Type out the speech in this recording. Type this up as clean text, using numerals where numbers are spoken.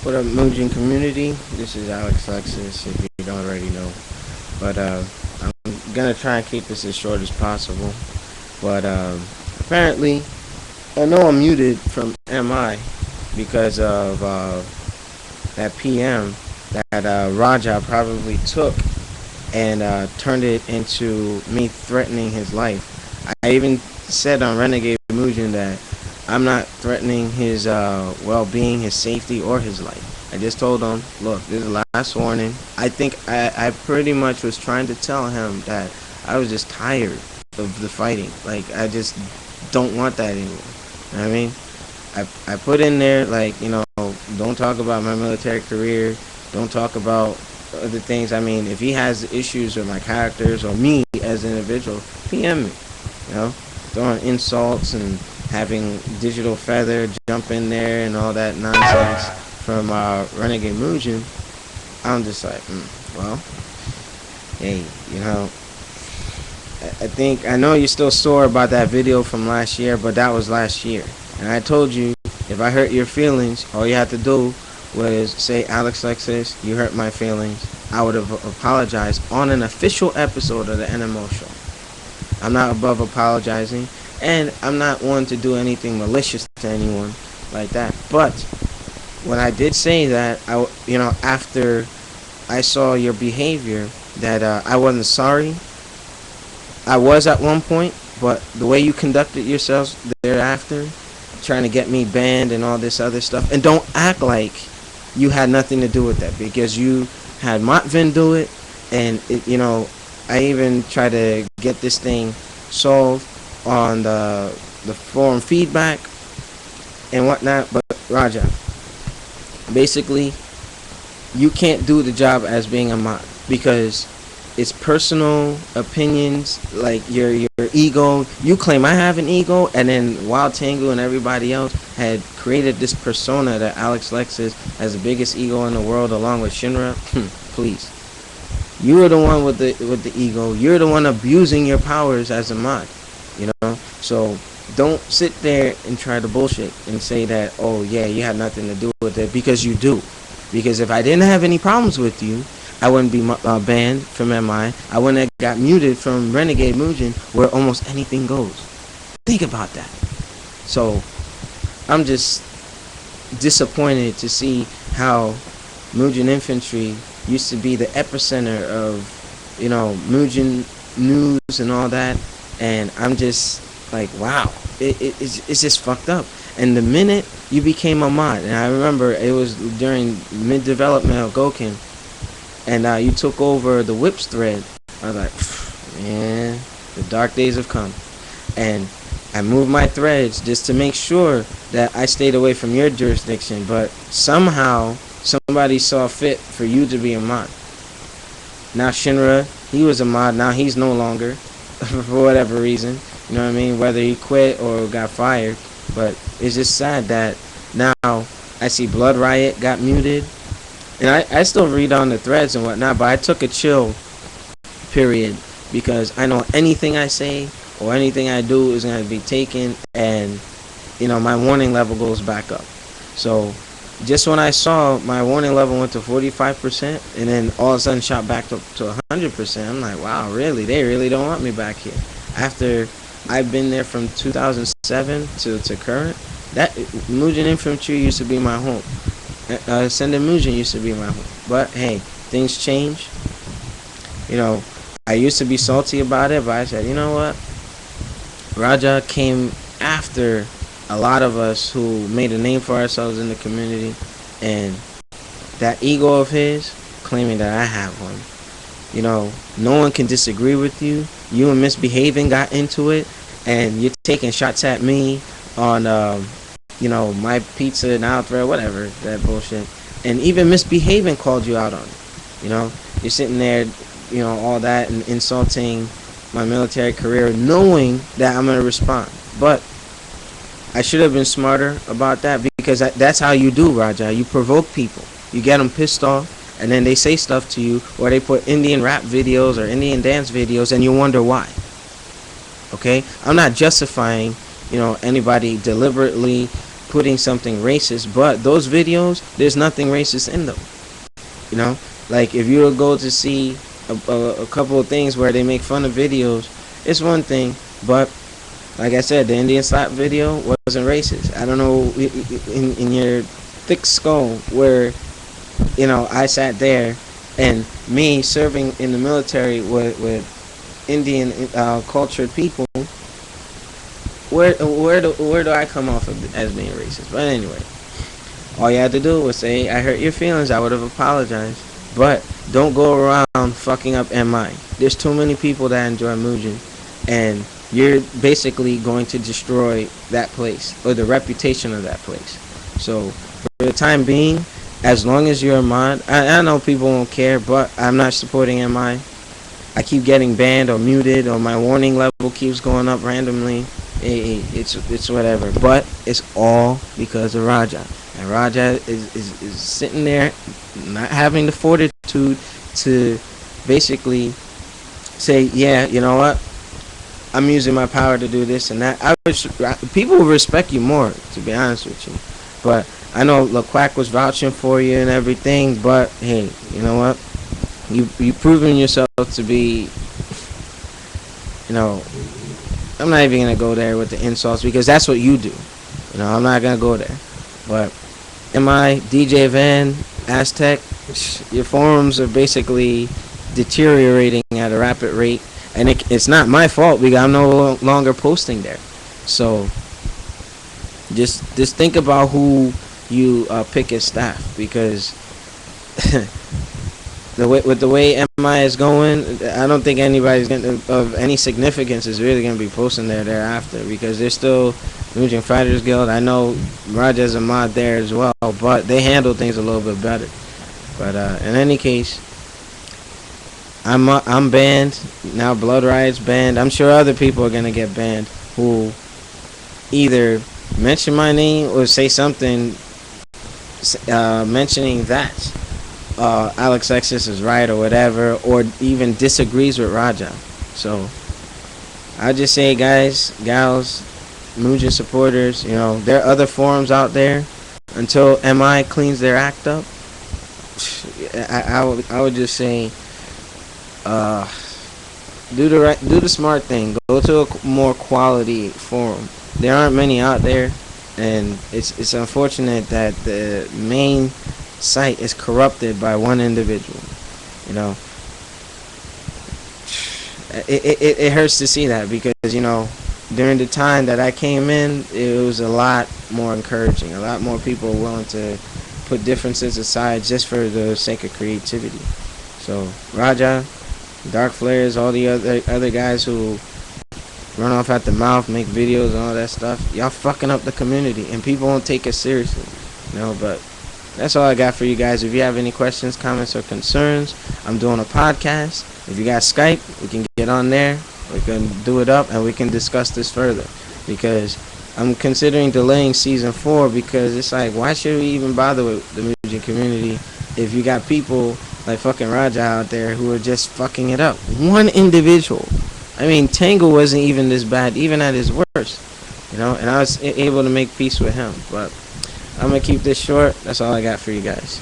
What up, Mugen community? This is alexlexus, if you don't already know. But I'm gonna try and keep this as short as possible. But apparently, I know I'm muted from MI because of that PM that Rajaa probably took and turned it into me threatening his life. I even said on Renegade Mugen that I'm not threatening his well-being, his safety, or his life. I just told him, look, this is the last warning. I think I pretty much was trying to tell him that I was just tired of the fighting. Like, I just don't want that anymore. You know what I mean? I put in there, like, don't talk about my military career. Don't talk about other things. I mean, if he has issues with my characters or me as an individual, PM me. Throwing insults and having Digital Feather jump in there and all that nonsense from Renegade Mugen. I'm just like, well, hey, I know you're still sore about that video from last year, but that was last year. And I told you, if I hurt your feelings, all you had to do was say, alexlexus, you hurt my feelings. I would have apologized on an official episode of the nMo show. I'm not above apologizing, and I'm not one to do anything malicious to anyone like that. But when I did say that, after I saw your behavior, that I wasn't sorry. I was at one point, but the way you conducted yourselves thereafter, trying to get me banned and all this other stuff, and don't act like you had nothing to do with that, because you had Motvin do it, and I even tried to get this thing solved on the forum feedback and whatnot. But Rajaa, basically, you can't do the job as being a mod because it's personal opinions, like your ego. You claim I have an ego, and then Wild Tango and everybody else had created this persona that alexlexus has the biggest ego in the world, along with Shinra. Please, you are the one with the ego. You're the one abusing your powers as a mod. So don't sit there and try to bullshit and say that, oh yeah, you had nothing to do with it, because you do. Because if I didn't have any problems with you, I wouldn't be banned from MI. I wouldn't have got muted from Renegade Mugen, where almost anything goes. Think about that. So I'm just disappointed to see how Mugen-Infantry used to be the epicenter of, Mugen news and all that, and I'm just like, wow, it's just fucked up. And the minute you became a mod, and I remember it was during mid-development of Gouken, and you took over the whips thread, I was like, man, the dark days have come. And I moved my threads just to make sure that I stayed away from your jurisdiction, but somehow somebody saw fit for you to be a mod. Now Shinra, he was a mod, now he's no longer, for whatever reason, you know what I mean, whether he quit or got fired. But it's just sad that now I see Blood Riot got muted, and I still read on the threads and whatnot, but I took a chill period, because I know anything I say or anything I do is going to be taken, and my warning level goes back up. So just when I saw my warning level went to 45%, and then all of a sudden shot back to 100%, I'm like, wow, really? They really don't want me back here. After I've been there from 2007 to current, that Mugen-Infantry used to be my home. Sending Mugen used to be my home. But hey, things change. I used to be salty about it, but I said, you know what? Rajaa came after a lot of us who made a name for ourselves in the community, and that ego of his, claiming that I have one. No one can disagree with you. You and Misbehaving got into it, and you're taking shots at me on, my pizza and Alfred, whatever, that bullshit. And even Misbehaving called you out on it. You're sitting there, all that, and insulting my military career, knowing that I'm going to respond. But I should have been smarter about that, because that's how you do, Rajaa. You provoke people. You get them pissed off, and then they say stuff to you, or they put Indian rap videos or Indian dance videos, and you wonder why. Okay? I'm not justifying, anybody deliberately putting something racist, but those videos, there's nothing racist in them. You know, like if you were to go to see a couple of things where they make fun of videos, it's one thing, but like I said, the Indian slap video wasn't racist. I don't know in your thick skull where, you know, I sat there and me serving in the military with Indian cultured people. Where do I come off as being racist? But anyway, all you had to do was say, I hurt your feelings, I would have apologized. But don't go around fucking up MI. There's too many people that enjoy Mugen, and you're basically going to destroy that place, or the reputation of that place. So, for the time being, as long as you're a mod, I know people won't care, but I'm not supporting MI. I keep getting banned or muted, or my warning level keeps going up randomly. It's whatever, but it's all because of Rajaa. And Rajaa is sitting there, not having the fortitude to basically say, yeah, you know what, I'm using my power to do this and that. People will respect you more, to be honest with you. But I know LaQuack was vouching for you and everything, but hey, you know what, you've proven yourself to be, you know, I'm not even going to go there with the insults because that's what you do. You know, I'm not going to go there. But MI, DJ Van, Aztec, your forums are basically deteriorating at a rapid rate. And it's not my fault because I'm no longer posting there. So just think about who you pick as staff, because with the way MI is going, I don't think anybody's of any significance is really going to be posting there thereafter, because there's still Mugen Fighters Guild. I know Rajaa's a mod there as well, but they handle things a little bit better. But in any case, I'm banned now. Blood Riot's banned. I'm sure other people are going to get banned who either mention my name or say something mentioning that alexlexus is right or whatever, or even disagrees with Rajaa. So I just say, guys, gals, Mugen supporters, you know, there are other forums out there. Until MI cleans their act up, I would just say, do the smart thing. Go to a more quality forum. There aren't many out there, and it's unfortunate that the main site is corrupted by one individual. You know, it hurts to see that, because, you know, during the time that I came in, it was a lot more encouraging. A lot more people were willing to put differences aside just for the sake of creativity. So Rajaa, Dark Flares, all the other guys who run off at the mouth, make videos and all that stuff, y'all fucking up the community, and people won't take it seriously. You know, but that's all I got for you guys. If you have any questions, comments, or concerns, I'm doing a podcast. If you got Skype, we can get on there. We can do it up, and we can discuss this further, because I'm considering delaying season 4, because it's like, why should we even bother with the Mugen community if you got people like fucking Rajaa out there who are just fucking it up? One individual. I mean, Tango wasn't even this bad, even at his worst, you know, and I was able to make peace with him. But I'm gonna keep this short. That's all I got for you guys.